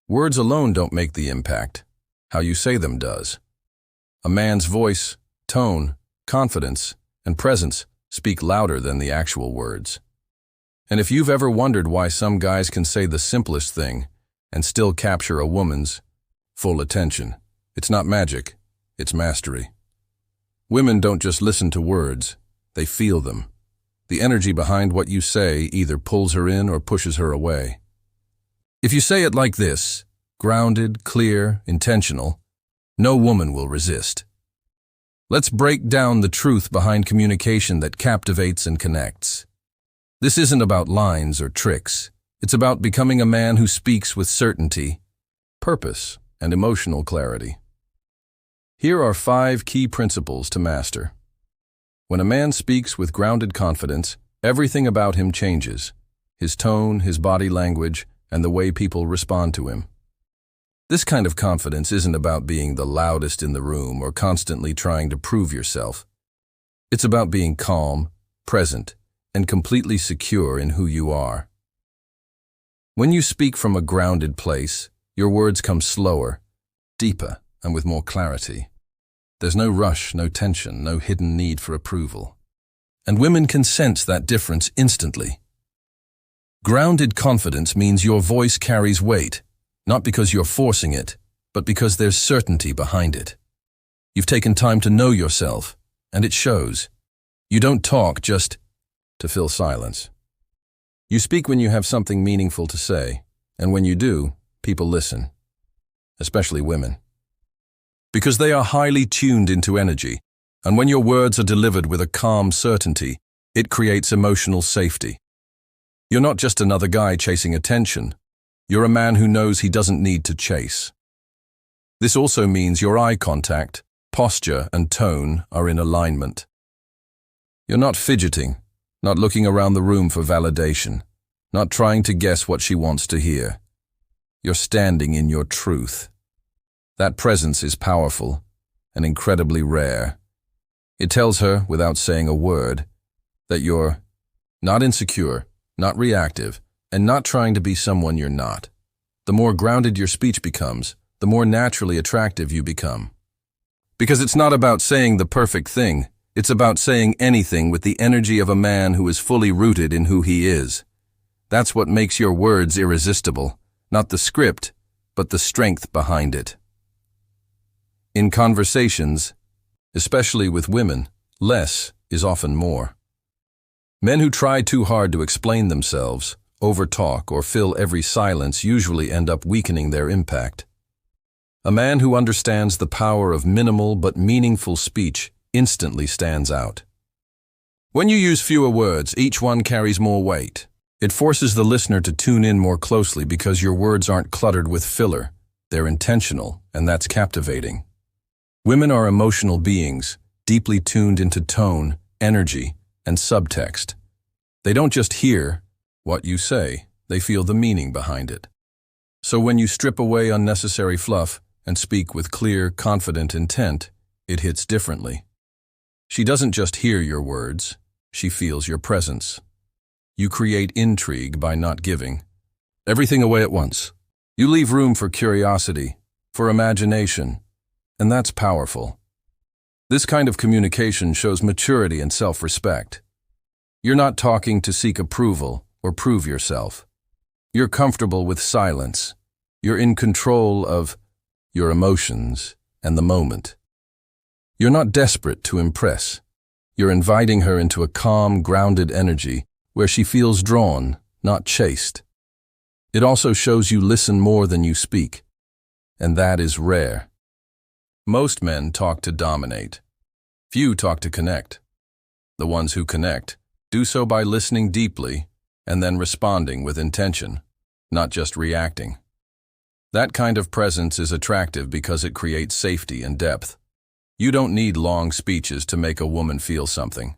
Words alone don't make the impact. How you say them does. A man's voice, tone, confidence, and presence speak louder than the actual words. And if you've ever wondered why some guys can say the simplest thing and still capture a woman's full attention, it's not magic, it's mastery. Women don't just listen to words, they feel them. The energy behind what you say either pulls her in or pushes her away. If you say it like this, grounded, clear, intentional, no woman will resist. Let's break down the truth behind communication that captivates and connects. This isn't about lines or tricks. It's about becoming a man who speaks with certainty, purpose, and emotional clarity. Here are 5 key principles to master. When a man speaks with grounded confidence, everything about him changes. His tone, his body language, and the way people respond to him. This kind of confidence isn't about being the loudest in the room or constantly trying to prove yourself. It's about being calm, present, and completely secure in who you are. When you speak from a grounded place, your words come slower, deeper, and with more clarity. There's no rush, no tension, no hidden need for approval. And women can sense that difference instantly. Grounded confidence means your voice carries weight, not because you're forcing it, but because there's certainty behind it. You've taken time to know yourself, and it shows. You don't talk just to fill silence. You speak when you have something meaningful to say, and when you do, people listen, especially women. Because they are highly tuned into energy, and when your words are delivered with a calm certainty, it creates emotional safety. You're not just another guy chasing attention. You're a man who knows he doesn't need to chase. This also means your eye contact, posture, and tone are in alignment. You're not fidgeting, not looking around the room for validation, not trying to guess what she wants to hear. You're standing in your truth. That presence is powerful and incredibly rare. It tells her, without saying a word, that you're not insecure, not reactive, and not trying to be someone you're not. The more grounded your speech becomes, the more naturally attractive you become. Because it's not about saying the perfect thing, it's about saying anything with the energy of a man who is fully rooted in who he is. That's what makes your words irresistible, not the script, but the strength behind it. In conversations, especially with women, less is often more. Men who try too hard to explain themselves, overtalk, or fill every silence usually end up weakening their impact. A man who understands the power of minimal but meaningful speech instantly stands out. When you use fewer words, each one carries more weight. It forces the listener to tune in more closely because your words aren't cluttered with filler. They're intentional, and that's captivating. Women are emotional beings, deeply tuned into tone, energy, and subtext. They don't just hear what you say, they feel the meaning behind it. So when you strip away unnecessary fluff and speak with clear, confident intent, it hits differently. She doesn't just hear your words, she feels your presence. You create intrigue by not giving everything away at once. You leave room for curiosity, for imagination, and that's powerful. This kind of communication shows maturity and self-respect. You're not talking to seek approval or prove yourself. You're comfortable with silence. You're in control of your emotions and the moment. You're not desperate to impress. You're inviting her into a calm, grounded energy where she feels drawn, not chased. It also shows you listen more than you speak, and that is rare. Most men talk to dominate. Few talk to connect. The ones who connect do so by listening deeply and then responding with intention, not just reacting. That kind of presence is attractive because it creates safety and depth. You don't need long speeches to make a woman feel something.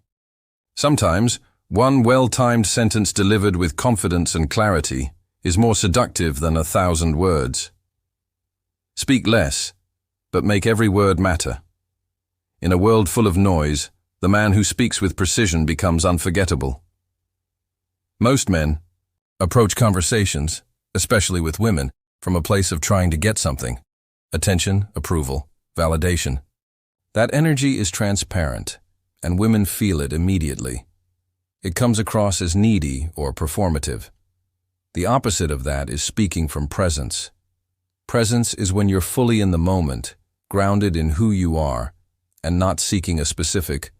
Sometimes, one well-timed sentence delivered with confidence and clarity is more seductive than 1,000 words. Speak less, but make every word matter. In a world full of noise, the man who speaks with precision becomes unforgettable. Most men approach conversations, especially with women, from a place of trying to get something, attention, approval, validation. That energy is transparent, and women feel it immediately. It comes across as needy or performative. The opposite of that is speaking from presence. Presence is when you're fully in the moment, grounded in who you are, and not seeking a specific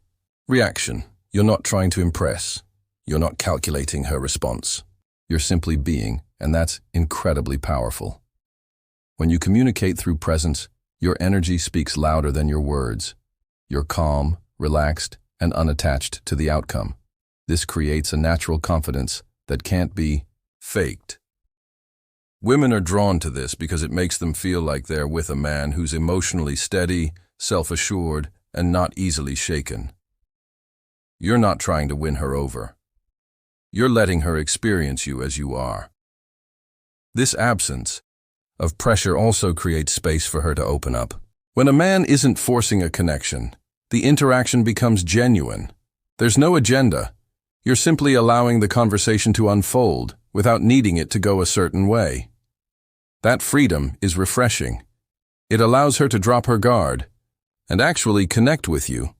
reaction. You're not trying to impress. You're not calculating her response. You're simply being, and that's incredibly powerful. When you communicate through presence, your energy speaks louder than your words. You're calm, relaxed, and unattached to the outcome. This creates a natural confidence that can't be faked. Women are drawn to this because it makes them feel like they're with a man who's emotionally steady, self-assured, and not easily shaken. You're not trying to win her over. You're letting her experience you as you are. This absence of pressure also creates space for her to open up. When a man isn't forcing a connection, the interaction becomes genuine. There's no agenda. You're simply allowing the conversation to unfold without needing it to go a certain way. That freedom is refreshing. It allows her to drop her guard and actually connect with you,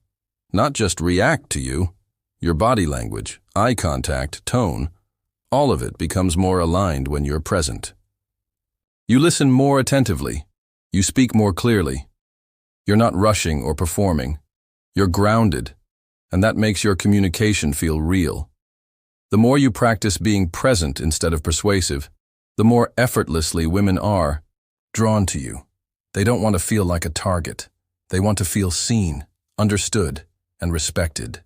not just react to you. Your body language, eye contact, tone, all of it becomes more aligned when you're present. You listen more attentively. You speak more clearly. You're not rushing or performing. You're grounded, and that makes your communication feel real. The more you practice being present instead of persuasive, the more effortlessly women are drawn to you. They don't want to feel like a target. They want to feel seen, understood, and respected.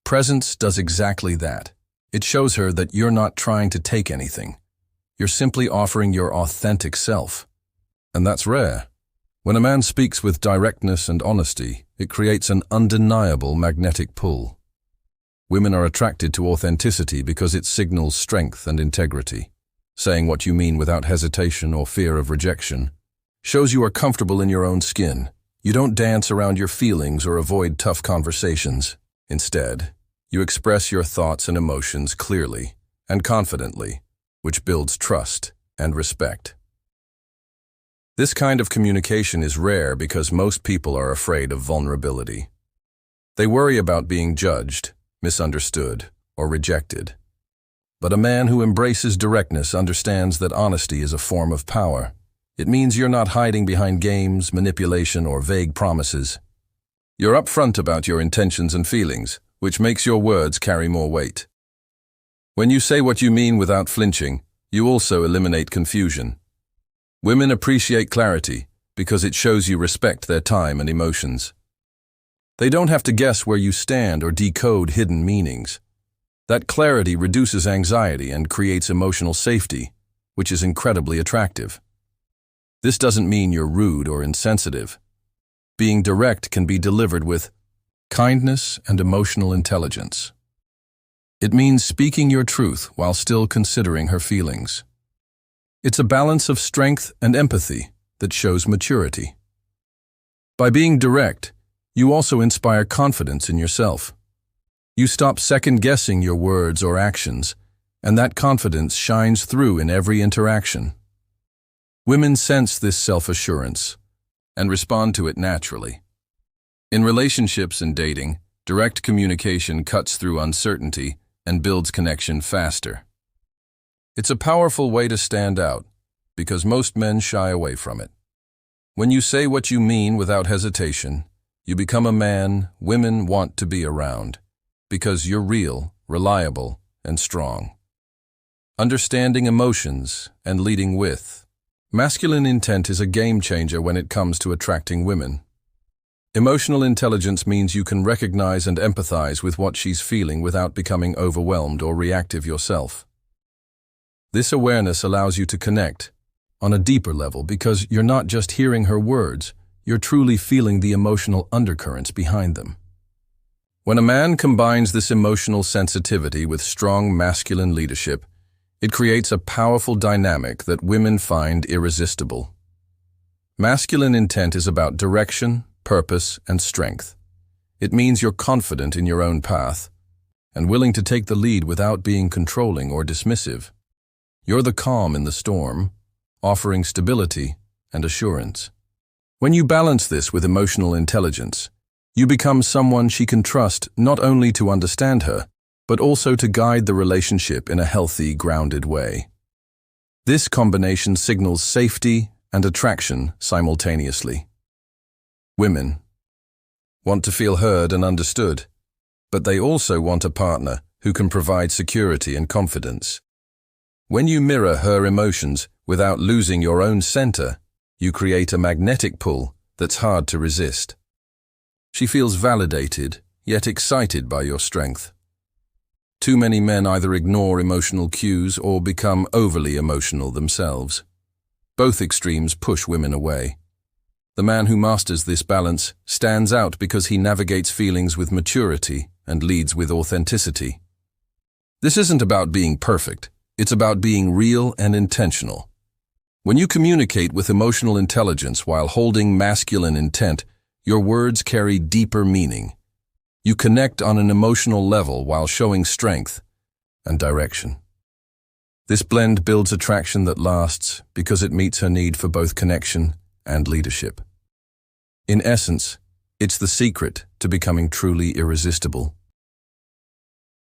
Presence does exactly that. It shows her that you're not trying to take anything. You're simply offering your authentic self. And that's rare. When a man speaks with directness and honesty, it creates an undeniable magnetic pull. Women are attracted to authenticity because it signals strength and integrity. Saying what you mean without hesitation or fear of rejection shows you are comfortable in your own skin. You don't dance around your feelings or avoid tough conversations. Instead, you express your thoughts and emotions clearly and confidently, which builds trust and respect. This kind of communication is rare because most people are afraid of vulnerability. They worry about being judged, misunderstood, or rejected. But a man who embraces directness understands that honesty is a form of power. It means you're not hiding behind games, manipulation, or vague promises. You're upfront about your intentions and feelings, which makes your words carry more weight. When you say what you mean without flinching, you also eliminate confusion. Women appreciate clarity because it shows you respect their time and emotions. They don't have to guess where you stand or decode hidden meanings. That clarity reduces anxiety and creates emotional safety, which is incredibly attractive. This doesn't mean you're rude or insensitive. Being direct can be delivered with kindness and emotional intelligence. It means speaking your truth while still considering her feelings. It's a balance of strength and empathy that shows maturity. By being direct, you also inspire confidence in yourself. You stop second-guessing your words or actions, and that confidence shines through in every interaction. Women sense this self-assurance and respond to it naturally. In relationships and dating, direct communication cuts through uncertainty and builds connection faster. It's a powerful way to stand out because most men shy away from it. When you say what you mean without hesitation, you become a man women want to be around because you're real, reliable, and strong. Understanding emotions and leading with. Masculine intent is a game changer when it comes to attracting women. Emotional intelligence means you can recognize and empathize with what she's feeling without becoming overwhelmed or reactive yourself. This awareness allows you to connect on a deeper level because you're not just hearing her words, you're truly feeling the emotional undercurrents behind them. When a man combines this emotional sensitivity with strong masculine leadership, it creates a powerful dynamic that women find irresistible. Masculine intent is about direction, purpose, and strength. It means you're confident in your own path and willing to take the lead without being controlling or dismissive. You're the calm in the storm, offering stability and assurance. When you balance this with emotional intelligence, you become someone she can trust not only to understand her, but also to guide the relationship in a healthy, grounded way. This combination signals safety and attraction simultaneously. Women want to feel heard and understood, but they also want a partner who can provide security and confidence. When you mirror her emotions without losing your own center, you create a magnetic pull that's hard to resist. She feels validated, yet excited by your strength. Too many men either ignore emotional cues or become overly emotional themselves. Both extremes push women away. The man who masters this balance stands out because he navigates feelings with maturity and leads with authenticity. This isn't about being perfect, it's about being real and intentional. When you communicate with emotional intelligence while holding masculine intent, your words carry deeper meaning. You connect on an emotional level while showing strength and direction. This blend builds attraction that lasts because it meets her need for both connection and leadership. In essence, it's the secret to becoming truly irresistible.